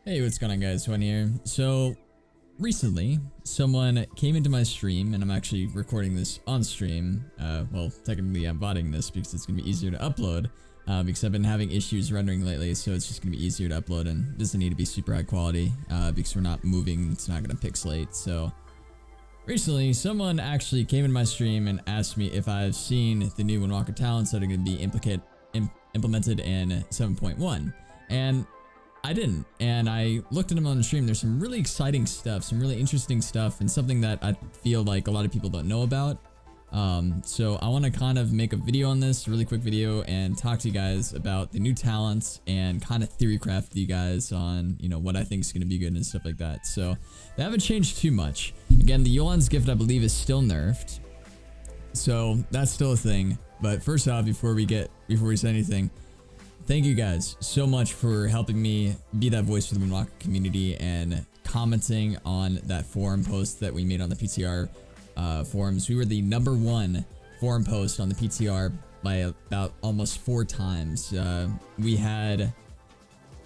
Hey, what's going on, guys? Xuen here. So, recently, someone came into my stream, and I'm actually recording this on stream. Well, technically I'm botting this because it's going to be easier to upload, because I've been having issues rendering lately, so it's just going to be easier to upload, and doesn't need to be super high quality, because we're not moving, it's not going to pixelate. So, recently, someone actually came in my stream and asked me if I've seen the new Windwalker talents that are going to be implemented in 7.1, and I didn't, and I looked at them on the stream. There's some really exciting stuff, some really interesting stuff, and something that I feel like a lot of people don't know about. So I want to kind of make a video on this, a really quick video, and talk to you guys about the new talents and kind of theory craft with you guys on, you know, what I think is going to be good and stuff like that. So they haven't changed too much. Again, the Yolan's gift, I believe, is still nerfed, so that's still a thing. But first off, before we say anything, thank you guys so much for helping me be that voice for the Windwalker community and commenting on that forum post that we made on the PTR forums. We were the #1 forum post on the PTR by about almost 4 times. We had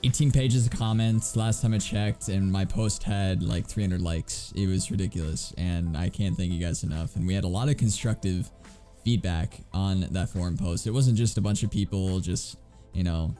18 pages of comments last time I checked, and my post had like 300 likes. It was ridiculous, and I can't thank you guys enough. And we had a lot of constructive feedback on that forum post. It wasn't just a bunch of people just, you know,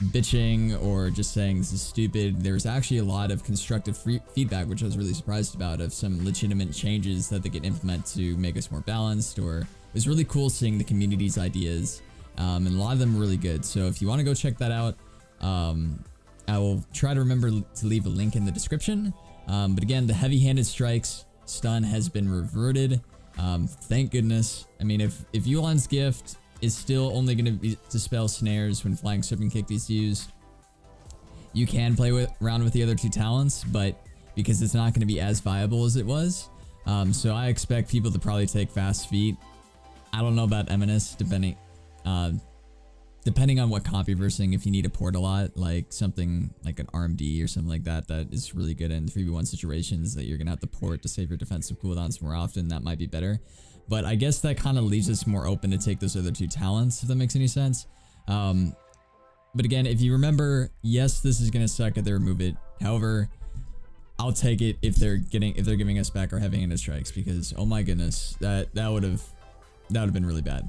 bitching or just saying this is stupid. There was actually a lot of constructive feedback, which I was really surprised about, of some legitimate changes that they could implement to make us more balanced. Or it was really cool seeing the community's ideas, and a lot of them were really good. So if you want to go check that out, I will try to remember to leave a link in the description. But again, the heavy-handed strikes stun has been reverted. Thank goodness. I mean, if Yulan's gift is still only going to dispel snares when Flying Serpent Kick is used, you can play around with the other 2 talents, but because it's not going to be as viable as it was, so I expect people to probably take Fast Feet. I don't know about Eminence, depending on what comp you're versing. If you need a port a lot, like something like an RMD or something like that, that is really good in 3v1 situations that you're going to have to port to save your defensive cooldowns more often, that might be better. But I guess that kind of leaves us more open to take those other 2 talents, if that makes any sense. But again, if you remember, yes, this is going to suck if they remove it. However, I'll take it if they're giving us back our heavy-handed strikes, because oh my goodness, that would have been really bad.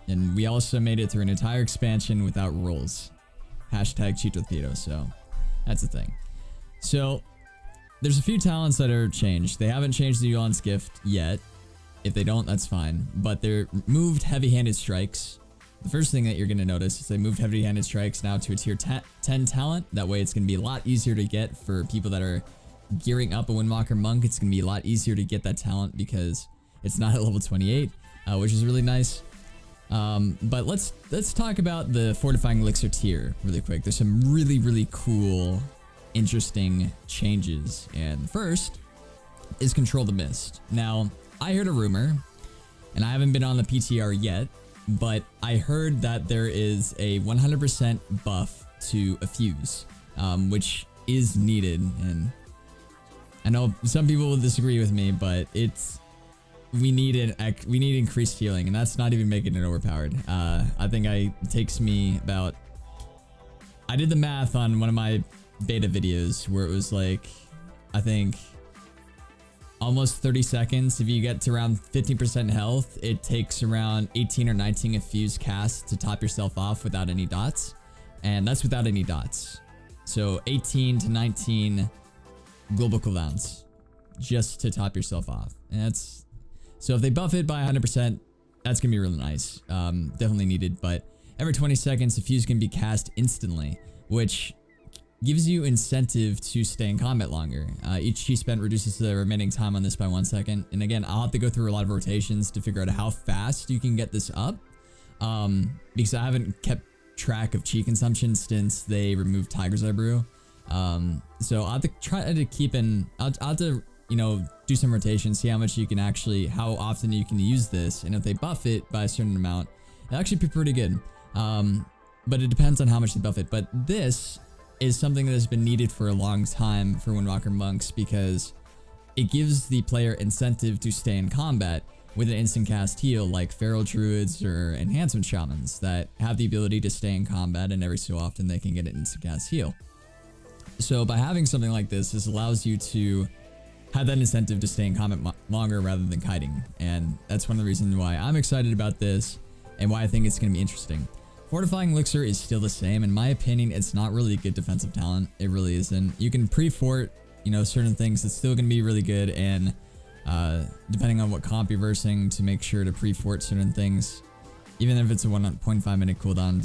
And we also made it through an entire expansion without rules. Hashtag cheat torpedo. So that's the thing. So there's a few talents that are changed. They haven't changed the Yulan's gift yet. If they don't, that's fine. But they're moved heavy-handed strikes. The first thing that you're going to notice is they moved heavy-handed strikes now to a tier 10 talent. That way it's going to be a lot easier to get for people that are gearing up a Windwalker Monk. It's going to be a lot easier to get that talent because it's not at level 28, which is really nice. But let's talk about the Fortifying Elixir tier really quick. There's some really cool, interesting changes. And first is Control the Mist. Now, I heard a rumor, and I haven't been on the PTR yet, but I heard that there is a 100% buff to a fuse, which is needed. And I know some people will disagree with me, but we need increased healing, and that's not even making it overpowered. I think it takes me about, I did the math on one of my beta videos where it was like, I think almost 30 seconds. If you get to around 15% health, it takes around 18 or 19 of fuse cast to top yourself off without any dots, and that's without any dots. So 18 to 19 global cooldowns just to top yourself off, and that's, so if they buff it by 100%, that's gonna be really nice. Definitely needed. But every 20 seconds, a fuse can be cast instantly, which gives you incentive to stay in combat longer. Each chi spent reduces the remaining time on this by 1 second. And again, I'll have to go through a lot of rotations to figure out how fast you can get this up, because I haven't kept track of chi consumption since they removed Tiger's Eye Brew. So I'll have to try to keep I'll have to, you know, do some rotations, see how often you can use this, and if they buff it by a certain amount, it'll actually be pretty good. But it depends on how much they buff it. But this is something that has been needed for a long time for Windwalker Monks, because it gives the player incentive to stay in combat with an instant cast heal, like Feral Druids or Enhancement Shamans that have the ability to stay in combat, and every so often they can get an instant cast heal. So by having something like this allows you to have that incentive to stay in combat longer rather than kiting. And that's one of the reasons why I'm excited about this and why I think it's going to be interesting. Fortifying Elixir is still the same. In my opinion, it's not really a good defensive talent. It really isn't. You can pre-fort, you know, certain things. It's still going to be really good. And depending on what comp you're versing, to make sure to pre-fort certain things, even if it's a 1.5 minute cooldown,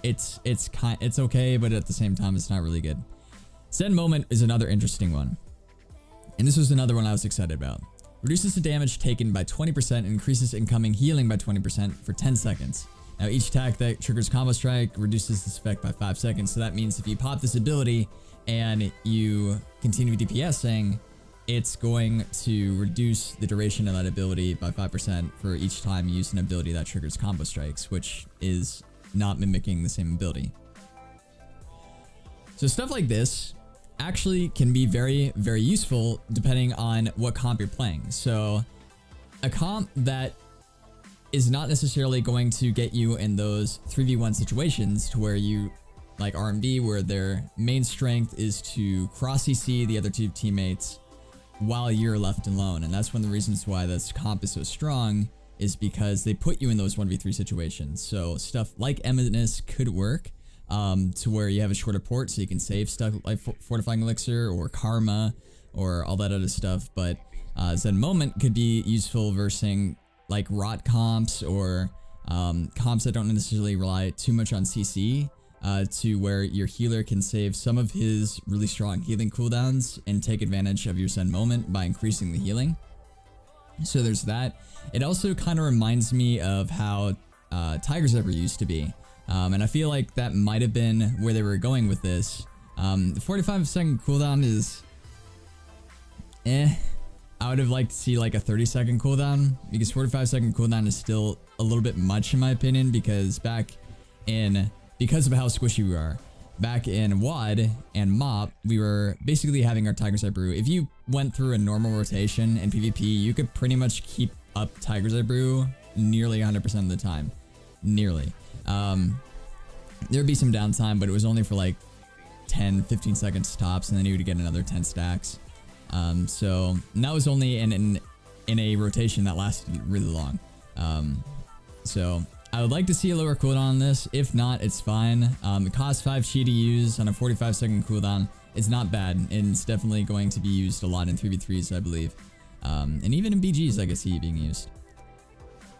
it's okay, but at the same time, it's not really good. Zen Moment is another interesting one. And this was another one I was excited about. Reduces the damage taken by 20% and increases incoming healing by 20% for 10 seconds. Now each attack that triggers combo strike reduces this effect by 5 seconds. So that means if you pop this ability and you continue DPSing, it's going to reduce the duration of that ability by 5% for each time you use an ability that triggers combo strikes, which is not mimicking the same ability. So stuff like this actually can be very, very useful depending on what comp you're playing. So a comp that is not necessarily going to get you in those 3v1 situations to where you, like RMB, where their main strength is to cross CC the other two teammates while you're left alone. And that's one of the reasons why this comp is so strong, is because they put you in those 1v3 situations. So stuff like Eminence could work to where you have a shorter port so you can save stuff like Fortifying Elixir or Karma or all that other stuff. But Zen Moment could be useful versing like rot comps or comps that don't necessarily rely too much on CC, to where your healer can save some of his really strong healing cooldowns and take advantage of your Zen Moment by increasing the healing. So there's that. It also kind of reminds me of how Tiger Zebra used to be. And I feel like that might have been where they were going with this. The 45-second cooldown is I would have liked to see like a 30-second cooldown, because 45-second cooldown is still a little bit much in my opinion, because of how squishy we are. Back in WoD and MoP, we were basically having our Tiger's Eye Brew. If you went through a normal rotation in PvP, you could pretty much keep up Tiger's Eye Brew nearly 100% of the time. Nearly. There'd be some downtime, but it was only for like 10-15 seconds tops, and then you would get another 10 stacks. And that was only in a rotation that lasted really long. So I would like to see a lower cooldown on this. If not, it's fine. It costs 5 chi to use on a 45-second cooldown. It's not bad, and it's definitely going to be used a lot in 3v3s, I believe. And even in BGs, I can see it being used.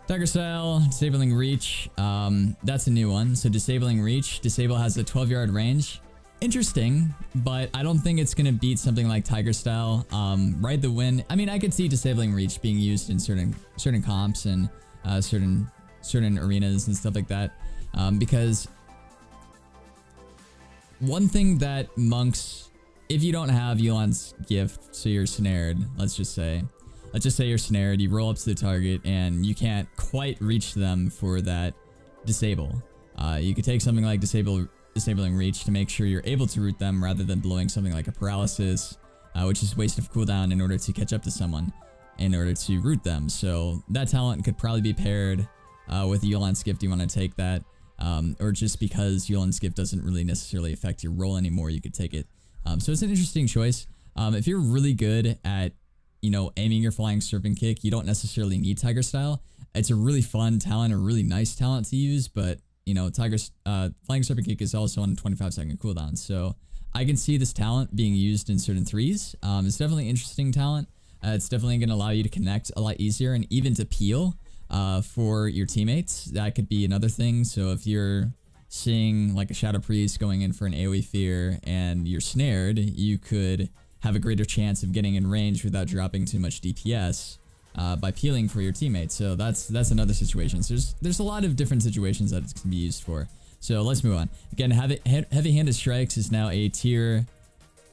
Tiger Style, Disabling Reach. That's a new one. So Disabling Reach. Disable has a 12-yard range. Interesting, but I don't think it's going to beat something like Tiger Style. Ride the Wind. I mean, I could see Disabling Reach being used in certain comps and certain arenas and stuff like that, because one thing that monks, if you don't have Yuan's gift, so you're snared, let's just say you're snared, you roll up to the target and you can't quite reach them for that disable. You could take something like Disabling Reach to make sure you're able to root them, rather than blowing something like a Paralysis, which is waste of cooldown in order to catch up to someone in order to root them. So that talent could probably be paired with Yolan's Gift. You want to take that, or just because Yolan's Gift doesn't really necessarily affect your roll anymore, you could take it. So it's an interesting choice. If you're really good at, aiming your Flying Serpent Kick, you don't necessarily need Tiger Style. It's a really fun talent, a really nice talent to use, but Flying Serpent Kick is also on 25-second cooldown. So I can see this talent being used in certain threes. It's definitely an interesting talent. It's definitely going to allow you to connect a lot easier, and even to peel for your teammates. That could be another thing. So if you're seeing like a Shadow Priest going in for an AoE Fear and you're snared, you could have a greater chance of getting in range without dropping too much DPS by peeling for your teammates. So that's another situation. So there's a lot of different situations that it can be used for. So let's move on. Again, Heavy-Handed Strikes is now a tier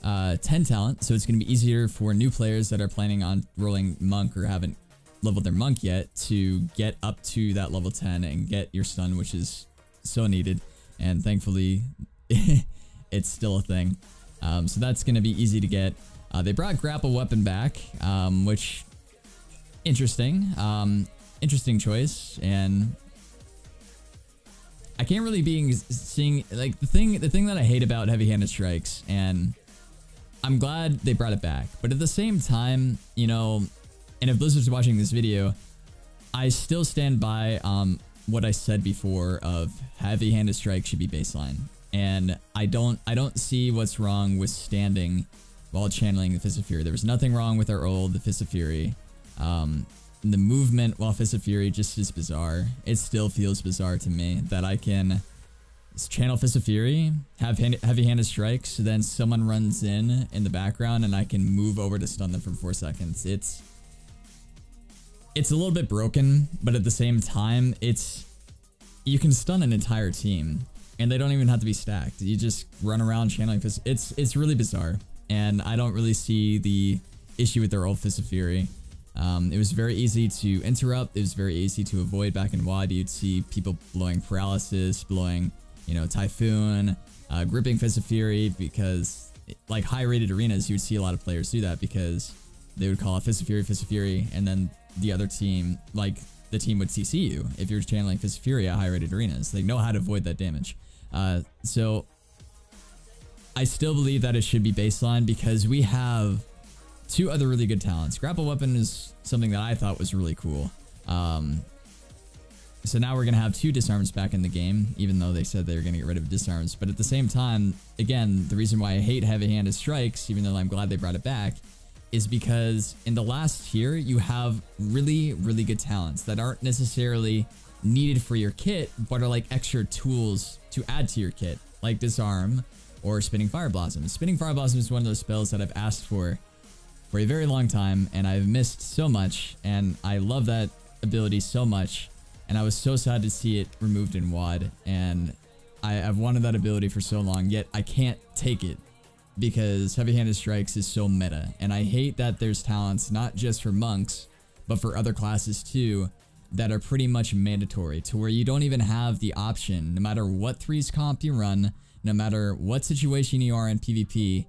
10 talent, so it's going to be easier for new players that are planning on rolling Monk or haven't leveled their Monk yet to get up to that level 10 and get your stun, which is so needed, and thankfully it's still a thing. So that's going to be easy to get. They brought Grapple Weapon back, which interesting choice, and I can't really be seeing like the thing that I hate about heavy-handed strikes, and I'm glad they brought it back, but at the same time, you know, and if Blizzard's watching this video, I still stand by what I said before of heavy-handed strike should be baseline, and I don't see what's wrong with standing while channeling the Fist of Fury. There was nothing wrong with our old Fist of Fury. The movement while Fist of Fury just is bizarre. It still feels bizarre to me that I can channel Fist of Fury, have heavy-handed strikes, then someone runs in the background and I can move over to stun them for 4 seconds. It's a little bit broken, but at the same time, you can stun an entire team and they don't even have to be stacked. You just run around channeling Fist. It's really bizarre, and I don't really see the issue with their old Fist of Fury. It was very easy to interrupt. It was very easy to avoid back in WoD. You'd see people blowing paralysis, blowing, you know, Typhoon, gripping Fist of Fury, because like high-rated arenas, you would see a lot of players do that because they would call out Fist of Fury, and then the other team, like the team would CC you if you're channeling Fist of Fury at high-rated arenas. They know how to avoid that damage. So I still believe that it should be baseline because we have 2 other really good talents. Grapple Weapon is something that I thought was really cool. So now we're going to have 2 disarms back in the game, even though they said they were going to get rid of disarms. But at the same time, again, the reason why I hate heavy-handed strikes, even though I'm glad they brought it back, is because in the last tier, you have really, really good talents that aren't necessarily needed for your kit, but are like extra tools to add to your kit, like Disarm or Spinning Fire Blossom. Spinning Fire Blossom is one of those spells that I've asked for a very long time, and I've missed so much, and I love that ability so much, and I was so sad to see it removed in WoD, and I've wanted that ability for so long, yet I can't take it because heavy-handed strikes is so meta, and I hate that there's talents not just for monks, but for other classes too, that are pretty much mandatory, to where you don't even have the option, no matter what 3's comp you run, no matter what situation you are in PvP,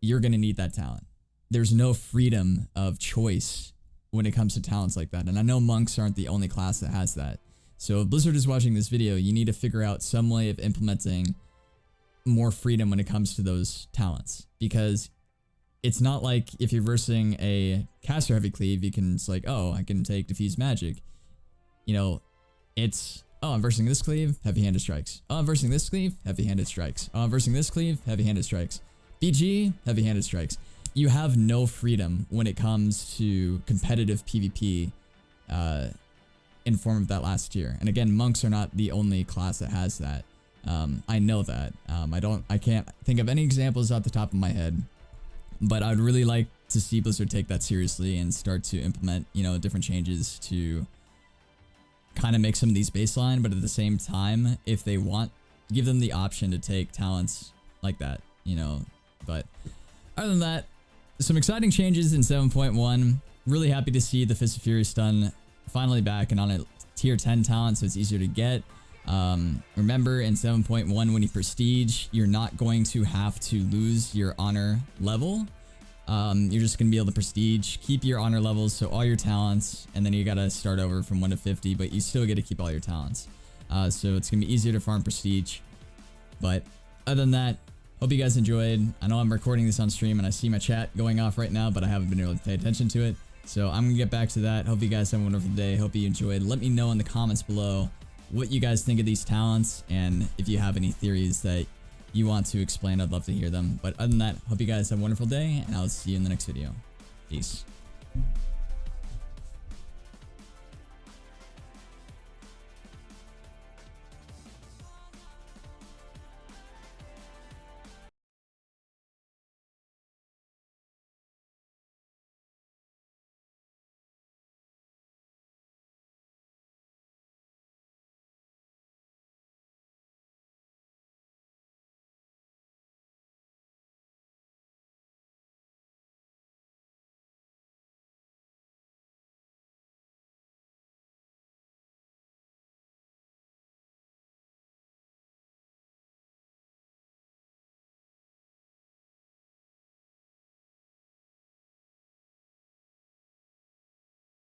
you're gonna need that talent. There's no freedom of choice when it comes to talents like that. And I know monks aren't the only class that has that. So if Blizzard is watching this video, you need to figure out some way of implementing more freedom when it comes to those talents. Because it's not like if you're versing a caster heavy cleave, you can, it's like, oh, I can take diffuse magic. You know, it's, oh, I'm versing this cleave, heavy-handed strikes. Oh, I'm versing this cleave, heavy-handed strikes. Oh, I'm versing this cleave, heavy-handed strikes. BG, heavy-handed strikes. You have no freedom when it comes to competitive PvP in form of that last tier. And again, monks are not the only class that has that. I know that. I can't think of any examples off the top of my head, but I'd really like to see Blizzard take that seriously and start to implement, you know, different changes to kind of make some of these baseline, but at the same time, if they want, give them the option to take talents like that, you know. But other than that, some exciting changes in 7.1. Really happy to see the Fist of Fury stun finally back and on a tier 10 talent, so it's easier to get. Remember, in 7.1, when you prestige, you're not going to have to lose your honor level. You're just going to be able to prestige, keep your honor levels, so all your talents, and then you got to start over from 1 to 50, but you still get to keep all your talents. So it's going to be easier to farm prestige. But other than that, hope you guys enjoyed. I know I'm recording this on stream and I see my chat going off right now, but I haven't been able to pay attention to it. So I'm going to get back to that. Hope you guys have a wonderful day. Hope you enjoyed. Let me know in the comments below what you guys think of these talents, and if you have any theories that you want to explain, I'd love to hear them. But other than that, hope you guys have a wonderful day, and I'll see you in the next video. Peace.